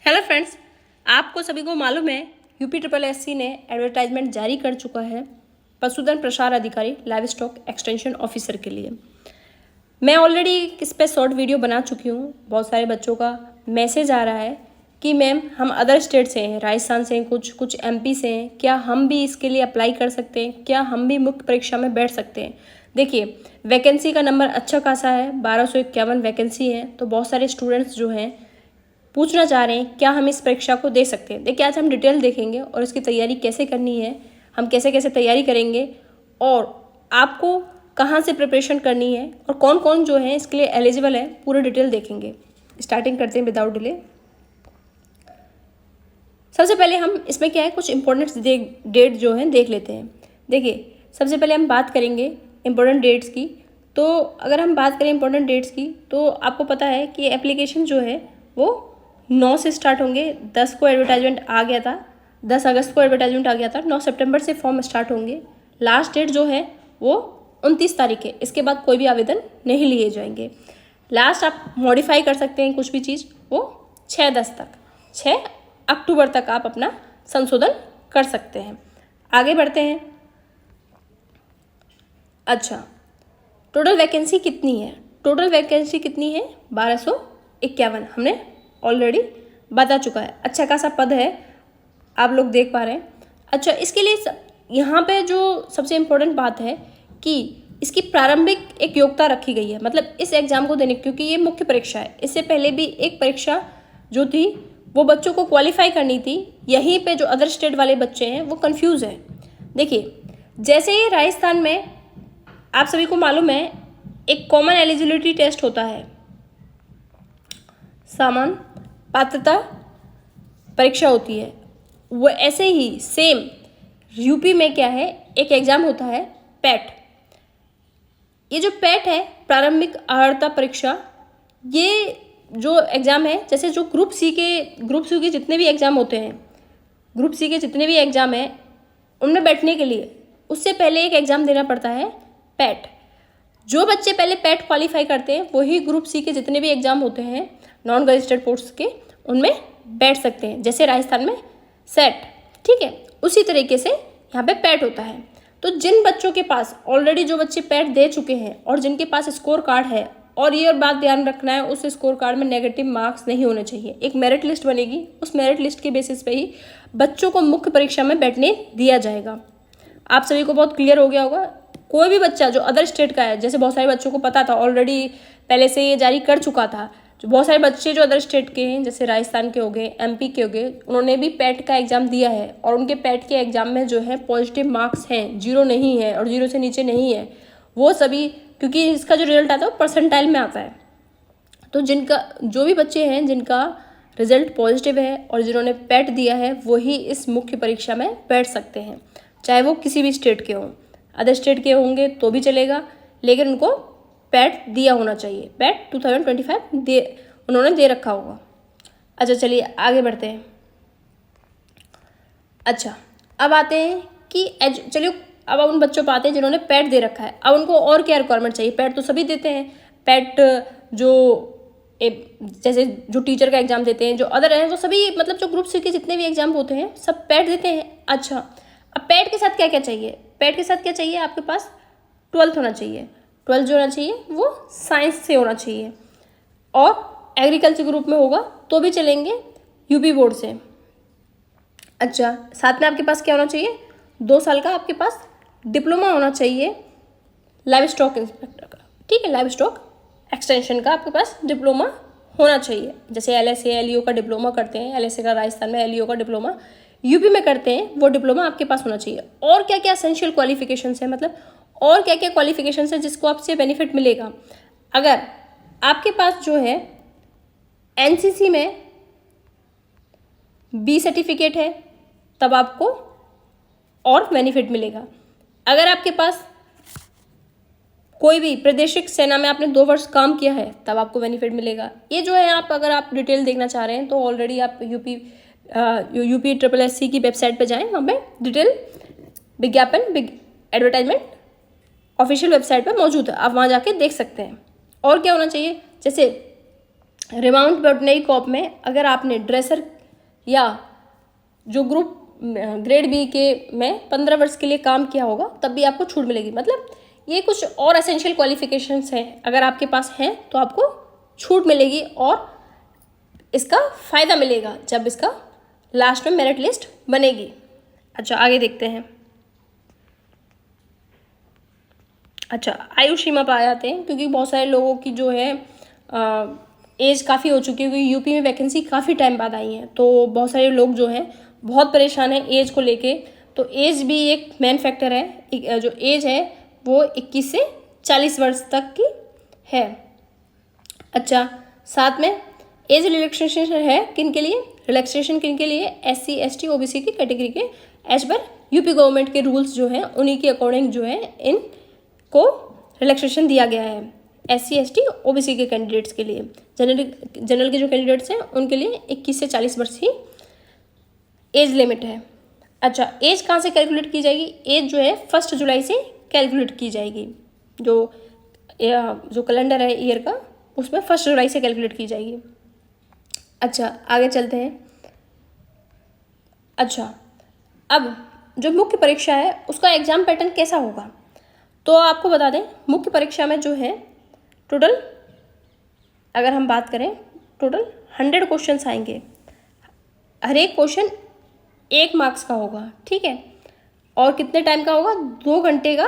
Hello friends, आपको सभी को मालूम है यूपी ट्रिपल एससी ने एडवर्टाइजमेंट जारी कर चुका है पशुधन प्रसार अधिकारी लाइव स्टॉक एक्सटेंशन ऑफिसर के लिए। मैं ऑलरेडी इस पर शॉर्ट वीडियो बना चुकी हूँ। बहुत सारे बच्चों का मैसेज आ रहा है कि मैम हम अदर स्टेट से हैं, राजस्थान से हैं, कुछ एमपी से हैं, क्या हम भी इसके लिए अप्लाई कर सकते हैं, क्या हम भी मुख्य परीक्षा में बैठ सकते हैं। देखिए, वैकेंसी का नंबर अच्छा खासा है, 1251 वैकेंसी है। तो बहुत सारे स्टूडेंट्स जो हैं पूछना चाह रहे हैं क्या हम इस परीक्षा को दे सकते हैं। देखिए, आज हम डिटेल देखेंगे और इसकी तैयारी कैसे करनी है, हम कैसे कैसे तैयारी करेंगे और आपको कहाँ से प्रिपरेशन करनी है और कौन कौन जो है इसके लिए एलिजिबल है, पूरे डिटेल देखेंगे। स्टार्टिंग करते हैं विदाउट डिले। सबसे पहले हम इसमें क्या है कुछ इंपॉर्टेंट डेट जो है देख लेते हैं। देखिए, सबसे पहले हम बात करेंगे इम्पोर्टेंट डेट्स की। तो अगर हम बात करें इम्पोर्टेंट डेट्स की तो आपको पता है कि एप्लीकेशन जो है वो 9 से स्टार्ट होंगे। 10 को एडवर्टाइजमेंट आ गया था, 10 अगस्त को एडवर्टाइजमेंट आ गया था। 9 सितंबर से फॉर्म स्टार्ट होंगे। लास्ट डेट जो है वो 29 तारीख है। इसके बाद कोई भी आवेदन नहीं लिए जाएंगे। लास्ट आप मॉडिफाई कर सकते हैं कुछ भी चीज़, वो 6/10 तक, 6 अक्टूबर तक आप अपना संशोधन कर सकते हैं। आगे बढ़ते हैं। अच्छा, टोटल वैकेंसी कितनी है? टोटल वैकेंसी कितनी है? 1251 हमने ऑलरेडी बता चुका है। अच्छा खासा पद है, आप लोग देख पा रहे हैं। अच्छा, इसके लिए यहाँ पे जो सबसे इम्पोर्टेंट बात है कि इसकी प्रारंभिक एक योग्यता रखी गई है, मतलब इस एग्ज़ाम को देने, क्योंकि ये मुख्य परीक्षा है। इससे पहले भी एक परीक्षा जो थी वो बच्चों को क्वालिफाई करनी थी। यहीं पे जो अदर स्टेट वाले बच्चे हैं वो कंफ्यूज हैं। देखिए, जैसे ये राजस्थान में आप सभी को मालूम है एक कॉमन एलिजिबिलिटी टेस्ट होता है, सामान्य पात्रता परीक्षा होती है, वो ऐसे ही सेम यूपी में क्या है एक एग्ज़ाम होता है पैट। ये जो पैट है, प्रारंभिक अर्हता परीक्षा, ये जो एग्ज़ाम है, जैसे जो ग्रुप सी के जितने भी एग्ज़ाम होते हैं, ग्रुप सी के जितने भी एग्ज़ाम हैं उनमें बैठने के लिए उससे पहले एक एग्ज़ाम देना पड़ता है पैट। जो बच्चे पहले पैट क्वालिफाई करते हैं वही ग्रुप सी के जितने भी एग्ज़ाम होते हैं नॉन रजिस्टर्ड पोस्ट के, उनमें बैठ सकते हैं। जैसे राजस्थान में सेट, ठीक है, उसी तरीके से यहाँ पे पैट होता है। तो जिन बच्चों के पास ऑलरेडी, जो बच्चे पैट दे चुके हैं और जिनके पास स्कोर कार्ड है, और ये बात ध्यान रखना है उस स्कोर कार्ड में नेगेटिव मार्क्स नहीं होने चाहिए। एक मेरिट लिस्ट बनेगी, उस मेरिट लिस्ट के बेसिस पे ही बच्चों को मुख्य परीक्षा में बैठने दिया जाएगा। आप सभी को बहुत क्लियर हो गया होगा। कोई भी बच्चा जो अदर स्टेट का है, जैसे बहुत सारे बच्चों को पता था ऑलरेडी, पहले से ये जारी कर चुका था, जो बहुत सारे बच्चे जो अदर स्टेट के हैं, जैसे राजस्थान के हो गए, एमपी के हो गए, उन्होंने भी पैट का एग्ज़ाम दिया है और उनके पैट के एग्ज़ाम में जो है पॉजिटिव मार्क्स हैं, 0 नहीं है और 0 से नीचे नहीं है। वो सभी, क्योंकि इसका जो रिजल्ट आता है वो परसेंटाइल में आता है। तो जो भी बच्चे हैं जिनका रिजल्ट पॉजिटिव है और जिन्होंने पैट दिया है वही इस मुख्य परीक्षा में बैठ सकते हैं, चाहे वो किसी भी स्टेट के हों। अदर स्टेट के होंगे तो भी चलेगा, लेकिन उनको पैट दिया होना चाहिए। पैट 2025 उन्होंने दे रखा होगा। अच्छा, चलिए आगे बढ़ते हैं। अच्छा, अब आते हैं कि चलिए अब उन बच्चों पर आते हैं जिन्होंने पैट दे रखा है। अब उनको और क्या रिक्वायरमेंट चाहिए? पैट तो सभी देते हैं। पैट जैसे जो टीचर का एग्ज़ाम देते हैं, जो अदर हैं वो सभी, मतलब जो ग्रुप सी के जितने भी एग्ज़ाम होते हैं सब पैट देते हैं। अच्छा, अब पैट के साथ क्या क्या चाहिए? पैट के साथ क्या चाहिए? आपके पास 12th होना चाहिए। 12th जो होना चाहिए वो साइंस से होना चाहिए, और एग्रीकल्चर ग्रुप में होगा तो भी चलेंगे, यूपी बोर्ड से। अच्छा, साथ में आपके पास क्या होना चाहिए? 2 साल का आपके पास डिप्लोमा होना चाहिए लाइव स्टॉक इंस्पेक्टर का, ठीक है, लाइव स्टॉक एक्सटेंशन का आपके पास डिप्लोमा होना चाहिए। जैसे LSA LEO का डिप्लोमा करते हैं, LSA का राजस्थान में, LEO का डिप्लोमा यूपी में करते हैं, वो डिप्लोमा आपके पास होना चाहिए। और क्या क्या एसेंशियल क्वालिफिकेशंस है, मतलब और क्या क्या क्वालिफिकेशंस है जिसको आपसे बेनिफिट मिलेगा? अगर आपके पास जो है NCC में B सर्टिफिकेट है तब आपको और बेनिफिट मिलेगा। अगर आपके पास कोई भी प्रादेशिक सेना में आपने 2 वर्ष काम किया है तब आपको बेनिफिट मिलेगा। ये जो है, अगर आप डिटेल देखना चाह रहे हैं तो ऑलरेडी आप यूपी ट्रिपल एससी की वेबसाइट पे जाएं, वहाँ पे डिटेल विज्ञापन एडवर्टाइजमेंट ऑफिशियल वेबसाइट पे मौजूद है, आप वहाँ जाके देख सकते हैं। और क्या होना चाहिए? जैसे रिमाउंट बॉटनरी कॉप में अगर आपने ड्रेसर या जो ग्रुप ग्रेड बी के में 15 वर्ष के लिए काम किया होगा तब भी आपको छूट मिलेगी। मतलब ये कुछ और एसेंशियल क्वालिफिकेशंस हैं, अगर आपके पास हैं तो आपको छूट मिलेगी और इसका फ़ायदा मिलेगा जब इसका लास्ट में मेरिट लिस्ट बनेगी। अच्छा, आगे देखते हैं। अच्छा, आयु सीमा पर आ जाते हैं, क्योंकि बहुत सारे लोगों की जो है एज काफ़ी हो चुकी है, क्योंकि यूपी में वैकेंसी काफ़ी टाइम बाद आई है, तो बहुत सारे लोग जो हैं बहुत परेशान हैं एज को लेके। तो एज भी एक मेन फैक्टर है। जो एज है वो 21 से 40 वर्ष तक की है। अच्छा, साथ में एज रिलैक्सेशन है किन के लिए? रिलैक्सेशन किन के लिए? SC ST OBC की कैटेगरी के एज पर यूपी गवर्नमेंट के रूल्स जो हैं उन्हीं के अकॉर्डिंग जो है इनको रिलैक्सेशन दिया गया है। SC ST OBC के कैंडिडेट्स के लिए, जनरल के जो कैंडिडेट्स हैं उनके लिए 21 से 40 वर्ष ही एज लिमिट है। अच्छा, एज कहाँ से कैलकुलेट की जाएगी? एज जो है 1 जुलाई से कैलकुलेट की जाएगी। जो कैलेंडर है ईयर का, उसमें 1 जुलाई से कैलकुलेट की जाएगी। अच्छा, आगे चलते हैं। अच्छा, अब जो मुख्य परीक्षा है उसका एग्ज़ाम पैटर्न कैसा होगा? तो आपको बता दें, मुख्य परीक्षा में जो है टोटल, अगर हम बात करें, टोटल 100 क्वेश्चंस आएंगे। हर एक क्वेश्चन 1 मार्क्स का होगा, ठीक है। और कितने टाइम का होगा? 2 घंटे का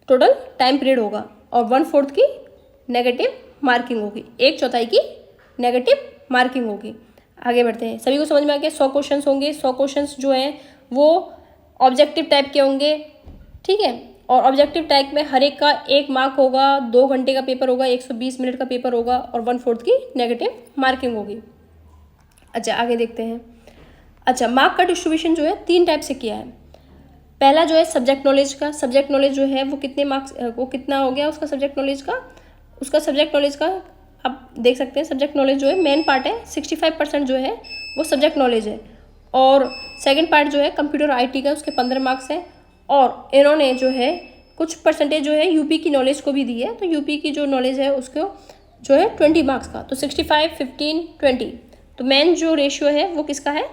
टोटल टाइम पीरियड होगा और 1/4 की नेगेटिव मार्किंग होगी, 1/4 की नेगेटिव मार्किंग होगी। आगे बढ़ते हैं। सभी को समझ में आ गया? 100 क्वेश्चंस होंगे। 100 क्वेश्चंस जो हैं वो ऑब्जेक्टिव टाइप के होंगे, ठीक है। और ऑब्जेक्टिव टाइप में हर एक का 1 मार्क होगा, 2 घंटे का पेपर होगा, 120 मिनट का पेपर होगा और 1/4 की नेगेटिव मार्किंग होगी। अच्छा, आगे देखते हैं। अच्छा, मार्क का डिस्ट्रीब्यूशन जो है 3 टाइप से किया है। पहला जो है सब्जेक्ट नॉलेज का। सब्जेक्ट नॉलेज जो है वो कितने मार्क्स, वो कितना हो गया उसका सब्जेक्ट नॉलेज का? उसका सब्जेक्ट नॉलेज का आप देख सकते हैं, सब्जेक्ट नॉलेज जो है मेन पार्ट है, 65% जो है वो सब्जेक्ट नॉलेज है। और सेकंड पार्ट जो है कंप्यूटर IT का, उसके 15 मार्क्स हैं। और इन्होंने जो है कुछ परसेंटेज जो है यूपी की नॉलेज को भी दी है, तो यूपी की जो नॉलेज है उसको जो है 20 मार्क्स का, तो 65, 15, 20। तो मेन जो रेशियो है वो किसका है?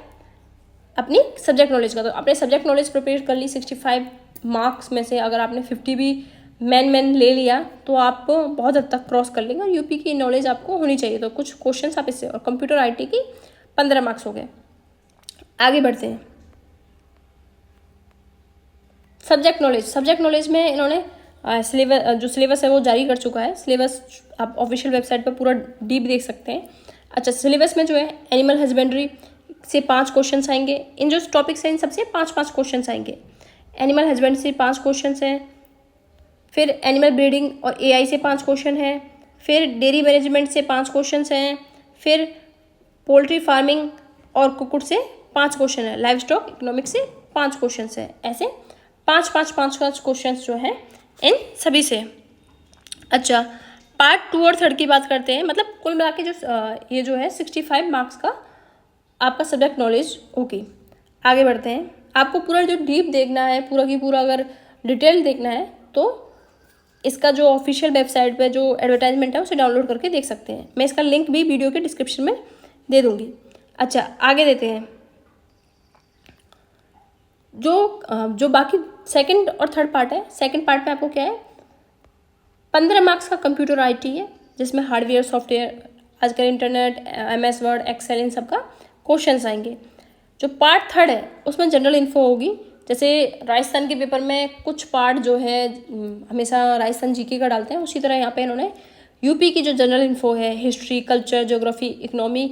अपनी सब्जेक्ट नॉलेज का। तो आपने सब्जेक्ट नॉलेज प्रिपेयर कर ली 65 मार्क्स में से, अगर आपने 50 भी मैन ले लिया तो आप बहुत हद तक क्रॉस कर लेंगे। और यूपी की नॉलेज आपको होनी चाहिए, तो कुछ क्वेश्चंस आप इससे, और कंप्यूटर IT की 15 मार्क्स हो गए। आगे बढ़ते हैं। सब्जेक्ट नॉलेज में इन्होंने सिलेबस है वो जारी कर चुका है। सिलेबस आप ऑफिशियल वेबसाइट पर पूरा डीप देख सकते हैं। अच्छा, सिलेबस में जो है एनिमल हस्बेंड्री से 5 क्वेश्चन आएंगे। इन जो टॉपिक्स हैं इन सबसे 5-5 क्वेश्चन आएंगे। एनिमल हस्बेंड्री से 5 क्वेश्चन हैं, फिर एनिमल ब्रीडिंग और AI से 5 क्वेश्चन हैं, फिर डेयरी मैनेजमेंट से 5 क्वेश्चन हैं, फिर पोल्ट्री फार्मिंग और कुक्कुट से 5 क्वेश्चन है, लाइव स्टॉक इकोनॉमिक्स से 5 क्वेश्चन है। ऐसे 5-5 क्वेश्चन जो हैं इन सभी से। अच्छा, पार्ट 2 और 3 की बात करते हैं। मतलब कुल मिला के जो ये जो है 65 मार्क्स का आपका सब्जेक्ट नॉलेज होगी। आगे बढ़ते हैं। आपको पूरा जो डीप देखना है, पूरा की पूरा अगर डिटेल देखना है तो इसका जो ऑफिशियल वेबसाइट पे जो एडवर्टाइजमेंट है उसे डाउनलोड करके देख सकते हैं। मैं इसका लिंक भी वीडियो के डिस्क्रिप्शन में दे दूँगी। अच्छा, आगे देते हैं। जो बाकी सेकंड और थर्ड पार्ट है, सेकंड पार्ट में आपको क्या है, 15 मार्क्स का कंप्यूटर IT है, जिसमें हार्डवेयर सॉफ्टवेयर, आजकल इंटरनेट, MS वर्ड, एक्सेल, इन सब का क्वेश्चन आएंगे। जो पार्ट 3 है उसमें जनरल इन्फो होगी। जैसे राजस्थान के पेपर में कुछ पार्ट जो है हमेशा राजस्थान GK का डालते हैं, उसी तरह यहाँ पे इन्होंने यूपी की जो जनरल इन्फो है, history, culture, geography, economy,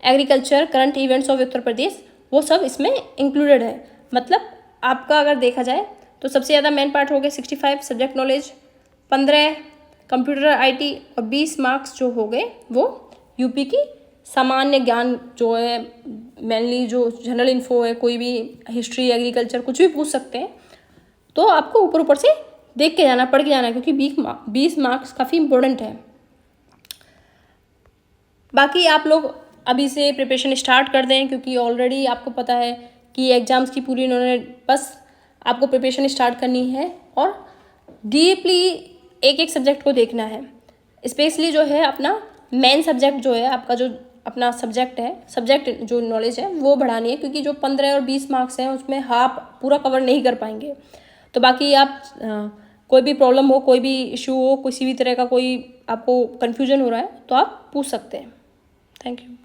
agriculture, current events of Uttar Pradesh, वो सब इसमें इंक्लूडेड है। मतलब आपका अगर देखा जाए तो सबसे ज़्यादा मेन पार्ट हो गए 65 सब्जेक्ट नॉलेज, 15 कंप्यूटर IT और 20 मार्क्स जो हो गए वो यूपी की सामान्य ज्ञान जो है, मेनली जो जनरल इन्फो है, कोई भी हिस्ट्री, एग्रीकल्चर कुछ भी पूछ सकते हैं। तो आपको ऊपर ऊपर से देख के जाना, पढ़ के जाना, क्योंकि 20 मार्क्स काफ़ी इंपॉर्टेंट है। बाकी आप लोग अभी से प्रिपरेशन स्टार्ट कर दें, क्योंकि ऑलरेडी आपको पता है कि एग्ज़ाम्स की पूरी इन्होंने, बस आपको प्रिपरेशन स्टार्ट करनी है और डीपली एक एक सब्जेक्ट को देखना है। स्पेशली जो है अपना मेन सब्जेक्ट जो है आपका, जो अपना सब्जेक्ट है, सब्जेक्ट जो नॉलेज है वो बढ़ानी है, क्योंकि जो 15 और 20 मार्क्स हैं उसमें हाफ पूरा कवर नहीं कर पाएंगे। तो बाकी आप कोई भी प्रॉब्लम हो, कोई भी इशू हो, किसी भी तरह का कोई आपको कन्फ्यूजन हो रहा है तो आप पूछ सकते हैं। Thank you.